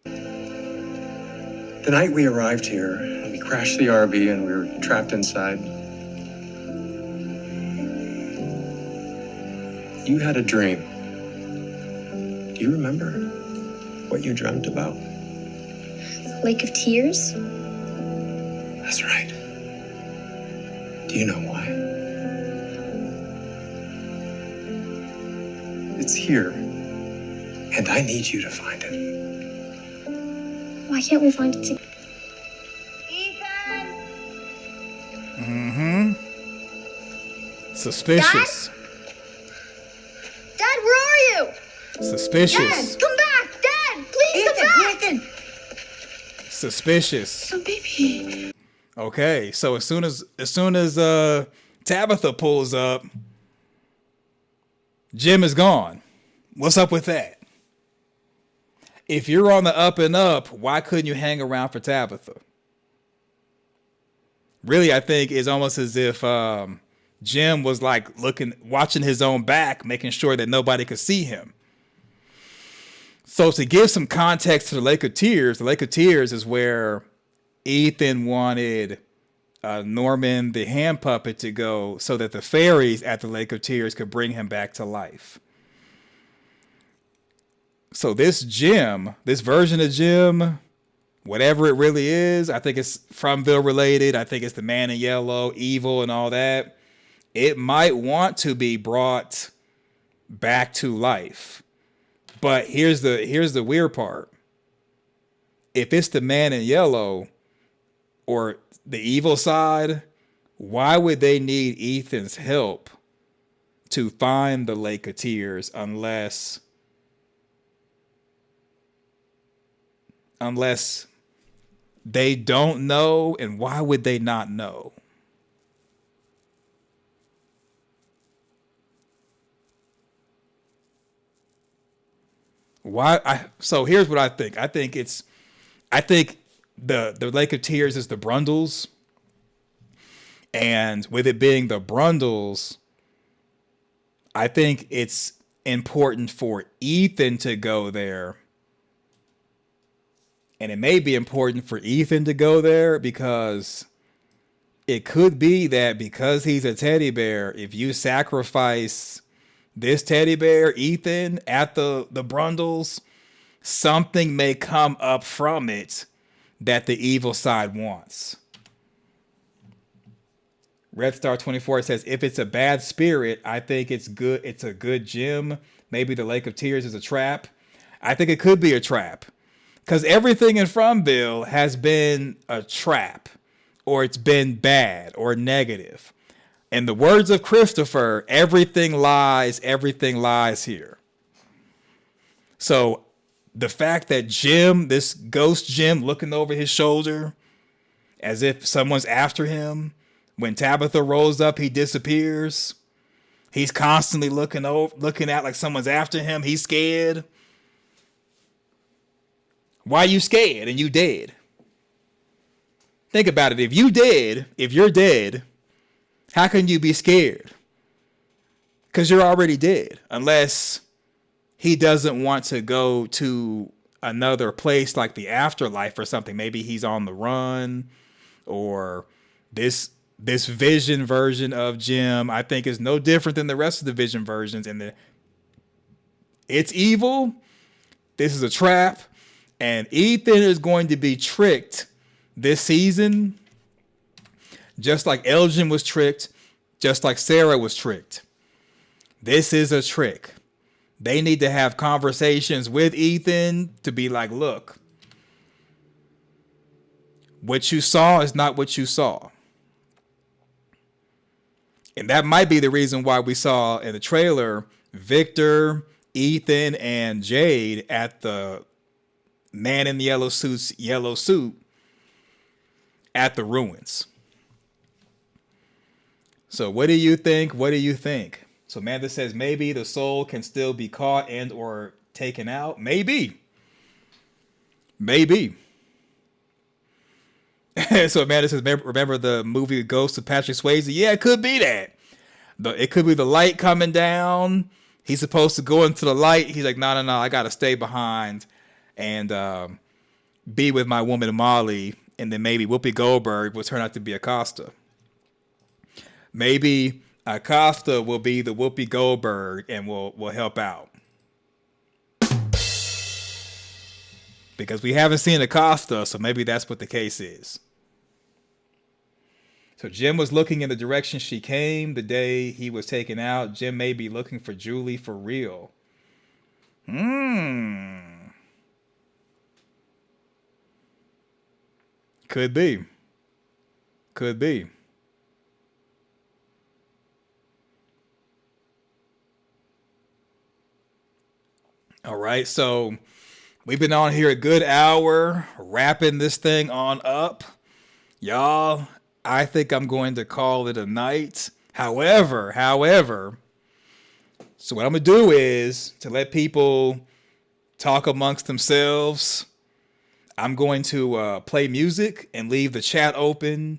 The night we arrived here, we crashed the RV and we were trapped inside. You had a dream. Do you remember what you dreamt about? Lake of Tears? That's right. Do you know why? It's here, and I need you to find it. Why can't we find it together? Suspicious. Dad, where are you? Suspicious. Dad, come back! Dad, please come back! Ethan! Suspicious. Oh, baby. Okay, so as soon as Tabitha pulls up, Jim is gone. What's up with that? If you're on the up and up, why couldn't you hang around for Tabitha? Really, I think it's almost as if Jim was like watching his own back, making sure that nobody could see him. So to give some context to the Lake of Tears is where Ethan wanted Norman, the hand puppet, to go so that the fairies at the Lake of Tears could bring him back to life. So this Jim, this version of Jim, whatever it really is, I think it's Fromville related. I think it's the man in yellow, evil and all that. It might want to be brought back to life. But here's the weird part. If it's the man in yellow or the evil side, why would they need Ethan's help to find the Lake of Tears unless they don't know? And why would they not know? So here's what I think. I think the Lake of Tears is the Brundles. And with it being the Brundles, I think it's important for Ethan to go there. And it may be important for Ethan to go there because it could be that because he's a teddy bear, if you sacrifice this teddy bear, Ethan, at the Brundles, something may come up from it that the evil side wants. Red Star 24 says, if it's a bad spirit, I think it's good. It's a good gym. Maybe the Lake of Tears is a trap. I think it could be a trap. Because everything in Fromville has been a trap. Or it's been bad or negative. In the words of Christopher, everything lies here. So the fact that Jim, this ghost Jim looking over his shoulder as if someone's after him, when Tabitha rolls up, he disappears. He's constantly looking out like someone's after him. He's scared. Why are you scared and you dead? Think about it. If you're dead, how can you be scared? Because you're already dead. Unless he doesn't want to go to another place like the afterlife or something. Maybe he's on the run, or this Vision version of Jim, I think, is no different than the rest of the Vision versions. And it's evil. This is a trap. And Ethan is going to be tricked this season, just like Elgin was tricked, just like Sarah was tricked. This is a trick. They need to have conversations with Ethan to be like, look, what you saw is not what you saw. And that might be the reason why we saw in the trailer Victor, Ethan, and Jade at the man in the yellow suit at the ruins. So what do you think? What do you think? So Amanda says maybe the soul can still be caught and or taken out. Maybe. So Amanda says, remember the movie Ghost of Patrick Swayze? Yeah, it could be that. It could be the light coming down. He's supposed to go into the light. He's like, no, I got to stay behind and be with my woman Molly. And then maybe Whoopi Goldberg will turn out to be Acosta. Maybe Acosta will be the Whoopi Goldberg and will help out. Because we haven't seen Acosta, so maybe that's what the case is. So Jim was looking in the direction she came the day he was taken out. Jim may be looking for Julie for real. Could be. All right, so we've been on here a good hour, wrapping this thing on up. Y'all, I think I'm going to call it a night. However, so what I'm going to do is to let people talk amongst themselves. I'm going to play music and leave the chat open.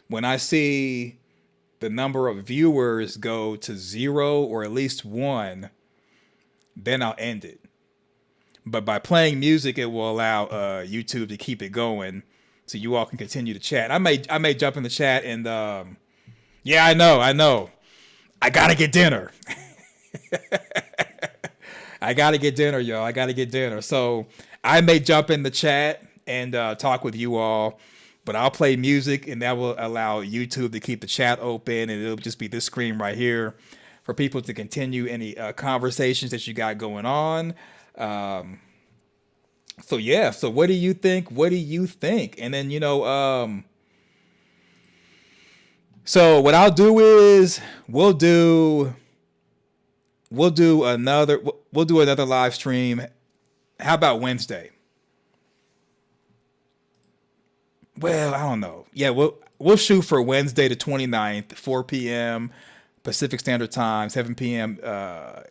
When I see the number of viewers go to 0 or at least 1, then I'll end it. But by playing music, it will allow YouTube to keep it going, so you all can continue to chat. I may jump in the chat and yeah, I know. I gotta get dinner. I gotta get dinner, y'all. I gotta get dinner. So I may jump in the chat and talk with you all, but I'll play music, and that will allow YouTube to keep the chat open, and it'll just be this screen right here for people to continue any conversations that you got going on. So yeah, so what do you think? And then, so what I'll do is we'll do another live stream. How about Wednesday? Well, I don't know. Yeah, we'll shoot for Wednesday the 29th, 4 p.m. Pacific Standard Time, 7 p.m.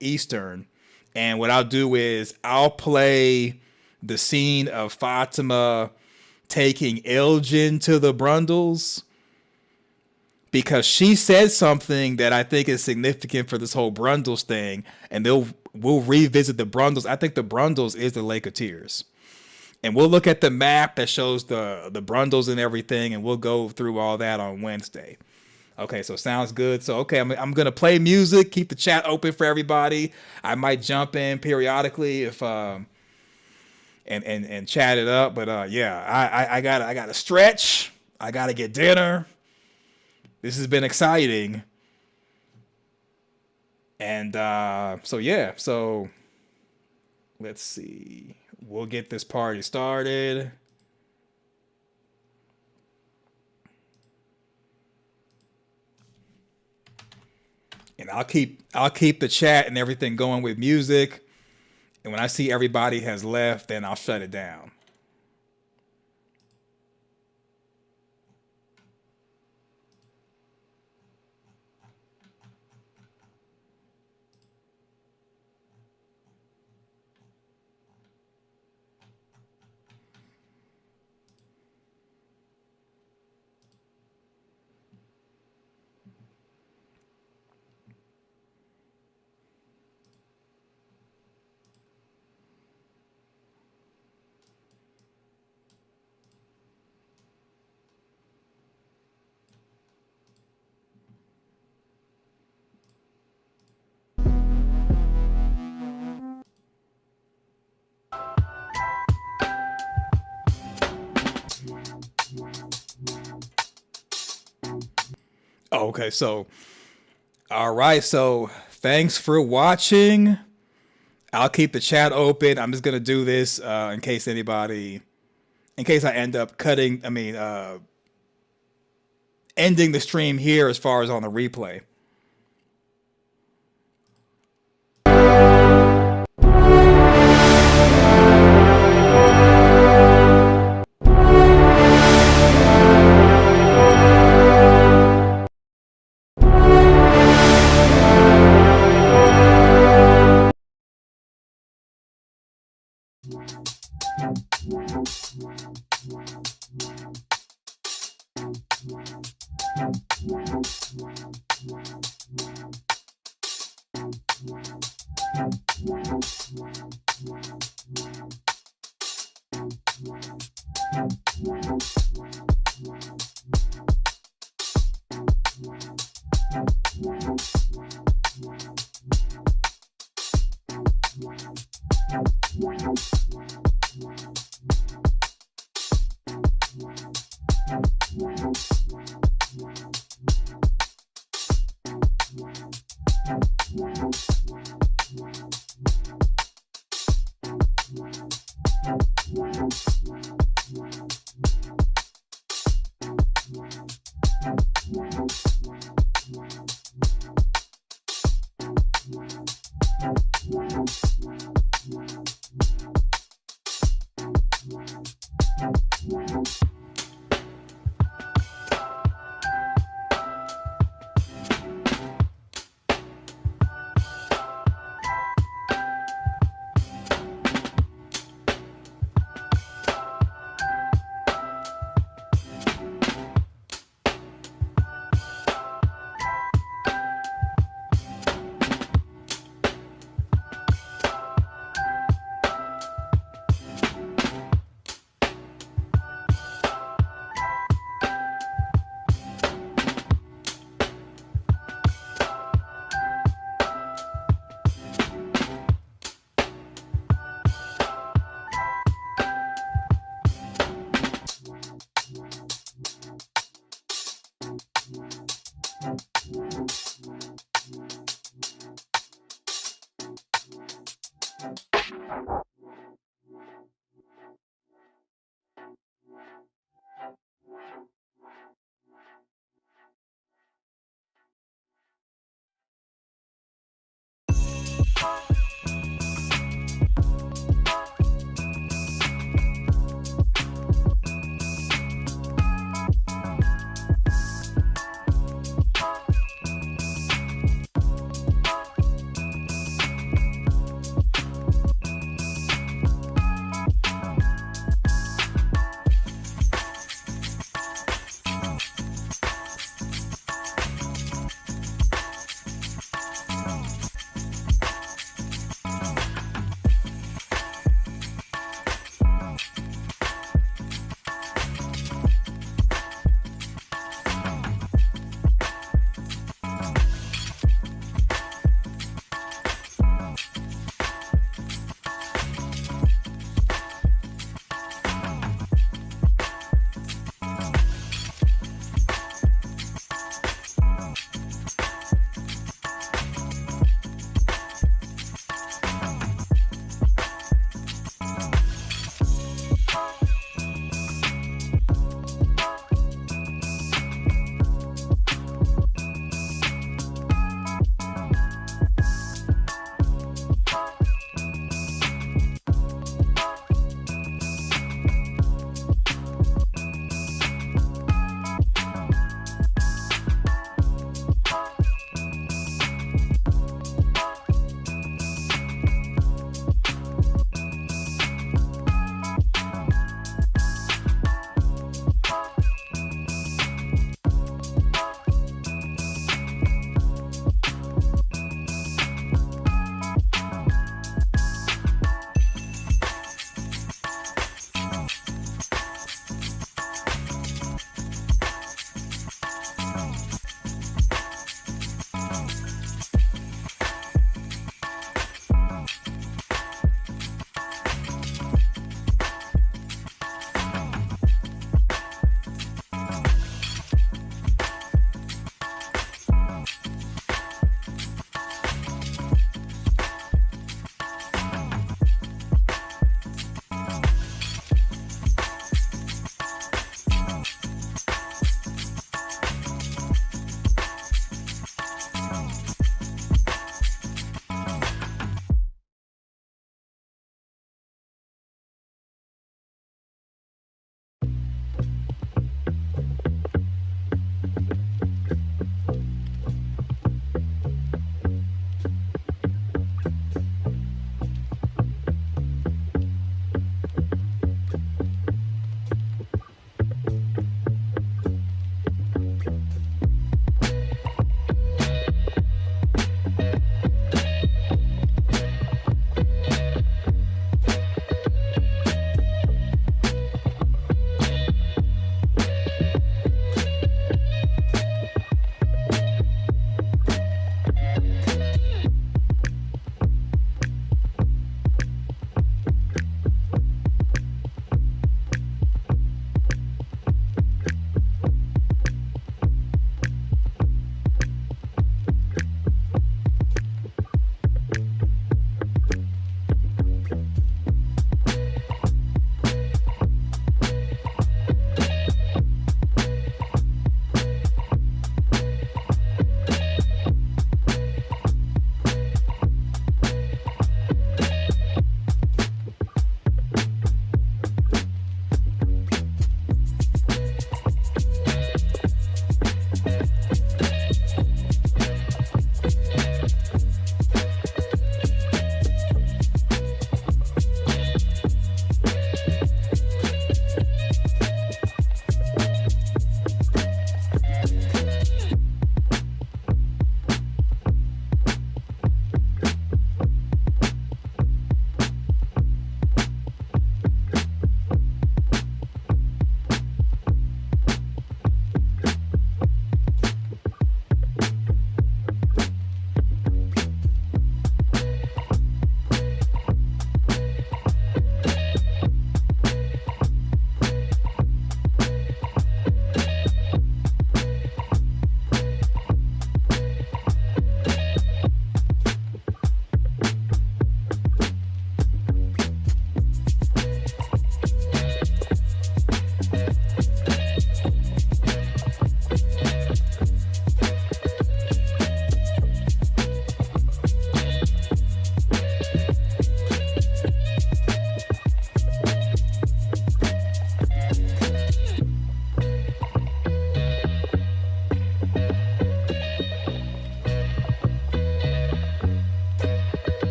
Eastern. And what I'll do is I'll play the scene of Fatima taking Elgin to the Brundles, because she said something that I think is significant for this whole Brundles thing, and we'll revisit the Brundles. I think the Brundles is the Lake of Tears. And we'll look at the map that shows the Brundles and everything, and we'll go through all that on Wednesday. Okay, so sounds good. So, okay, I'm going to play music, keep the chat open for everybody. I might jump in periodically if and chat it up. But yeah, I gotta stretch. I got to get dinner. This has been exciting. And so, yeah, so let's see. We'll get this party started. And I'll keep the chat and everything going with music. And when I see everybody has left, then I'll shut it down. Oh, okay, so all right, so thanks for watching. I'll keep the chat open. I'm just gonna do this in case I end up ending the stream here as far as on the replay.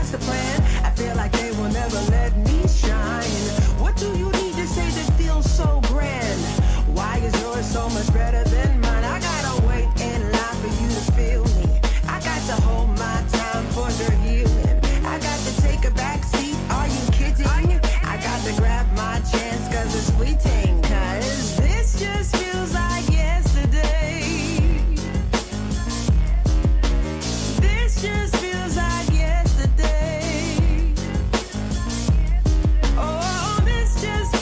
that's the plan. I feel like they will never let me shine. What do you need to say that feels so grand? Why is yours so much better than mine? I gotta wait in line for you to feel me. I got to hold my time for the healing. I got to take a back seat, are you kidding? I got to grab my chance cause it's fleeting. Cause this just feels like yesterday. This just feels like yesterday. Oh, this just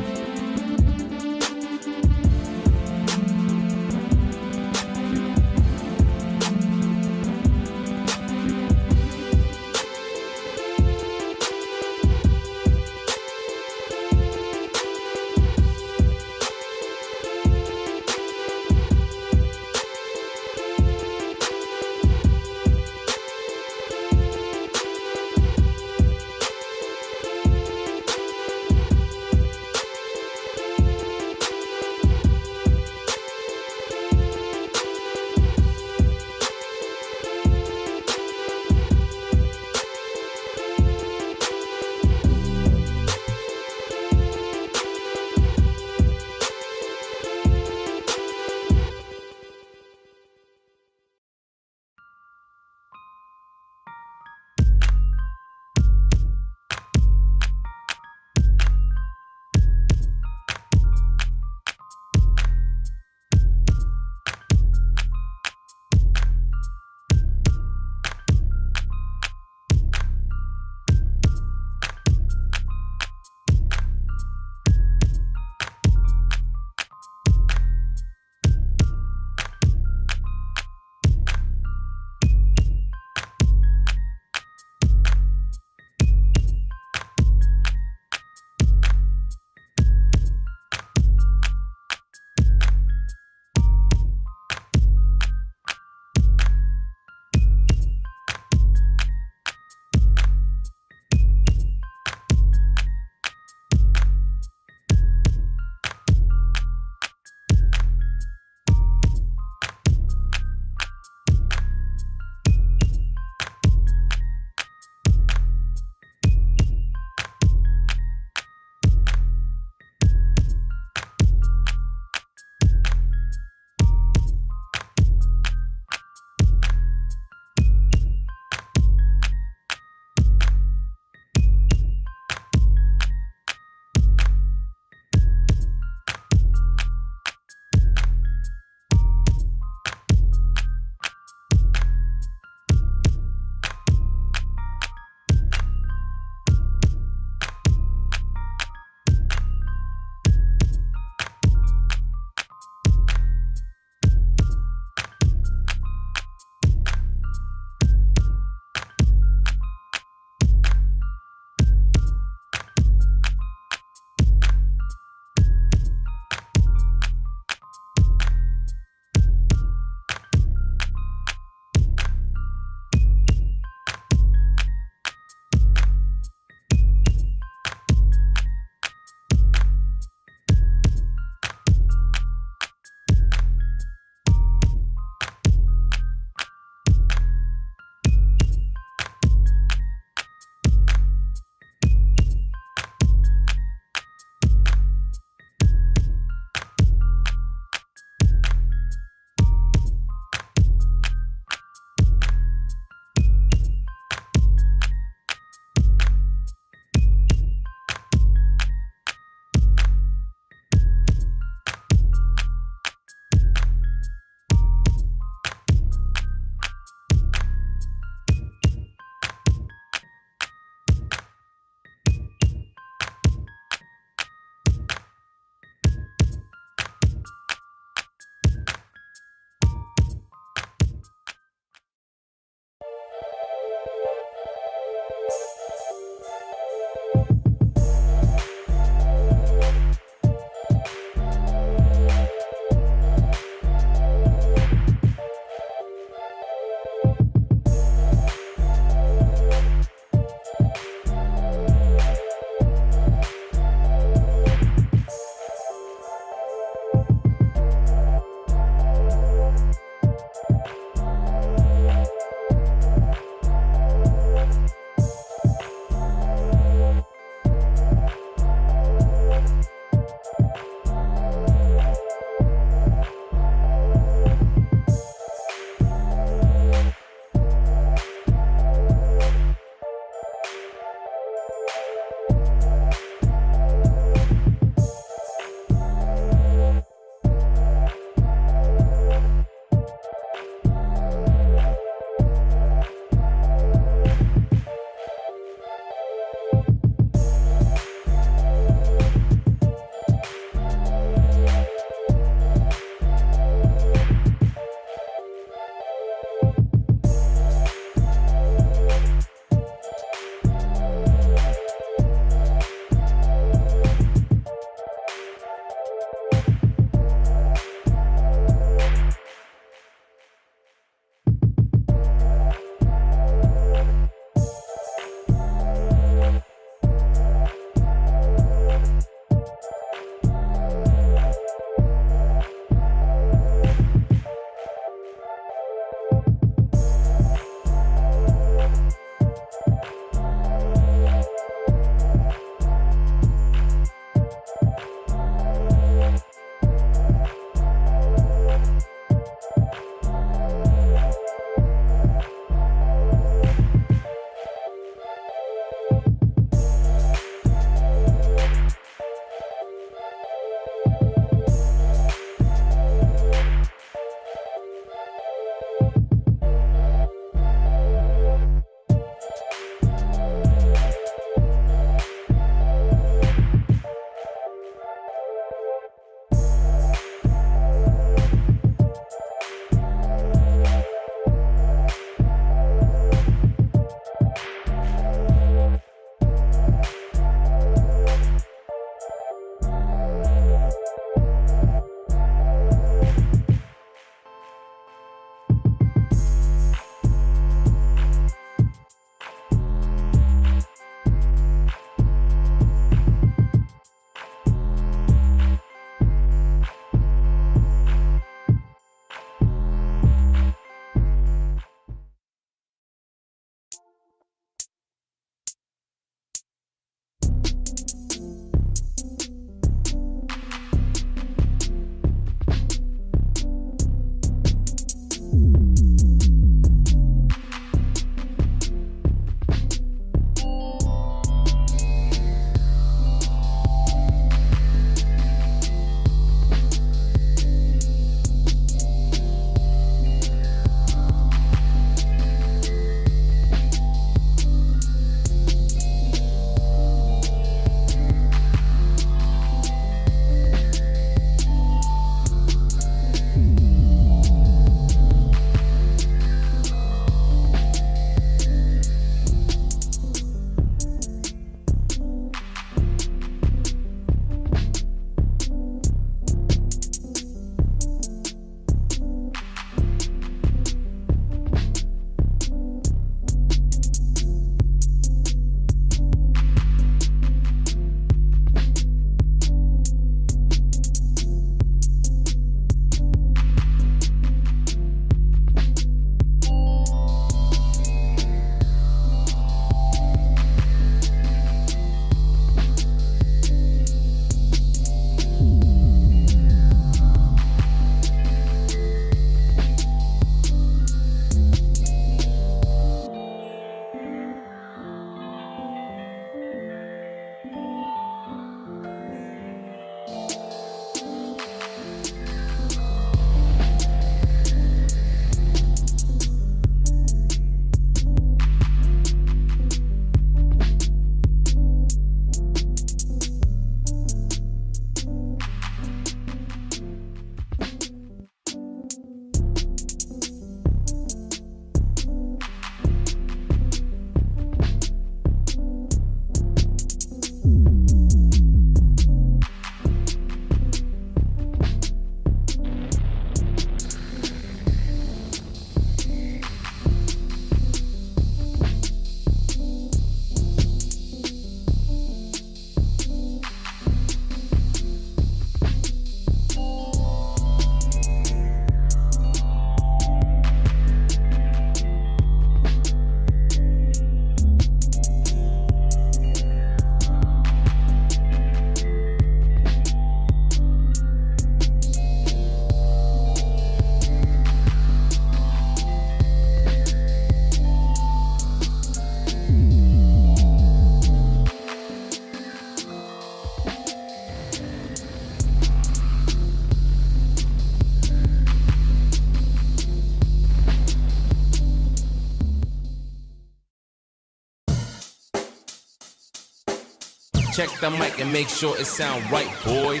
Check the mic and make sure it sound right, boys.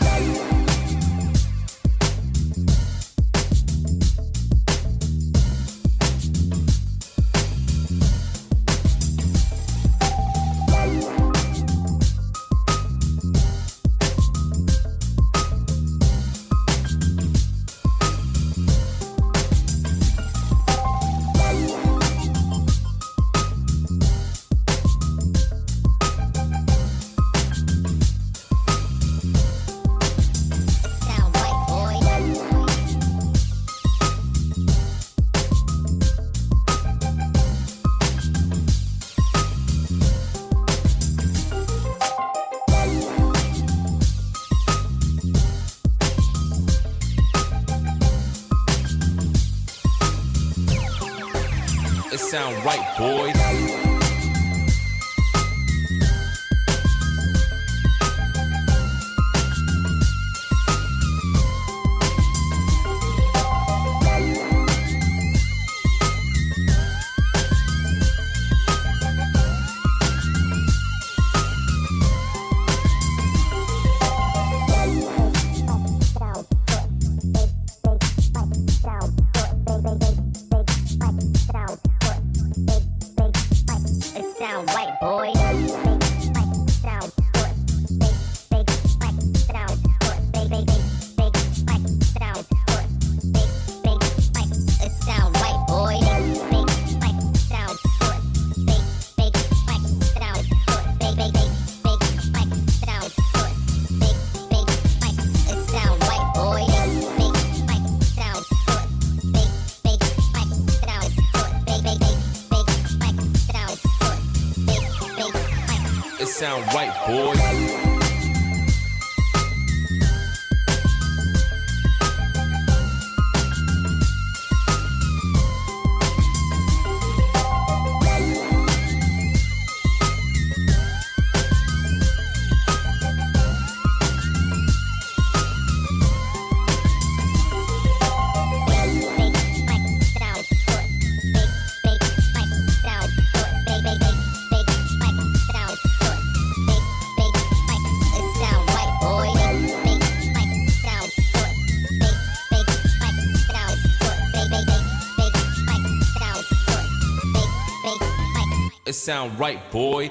It sound right, boys. Sound right, boys. It sound right, boy.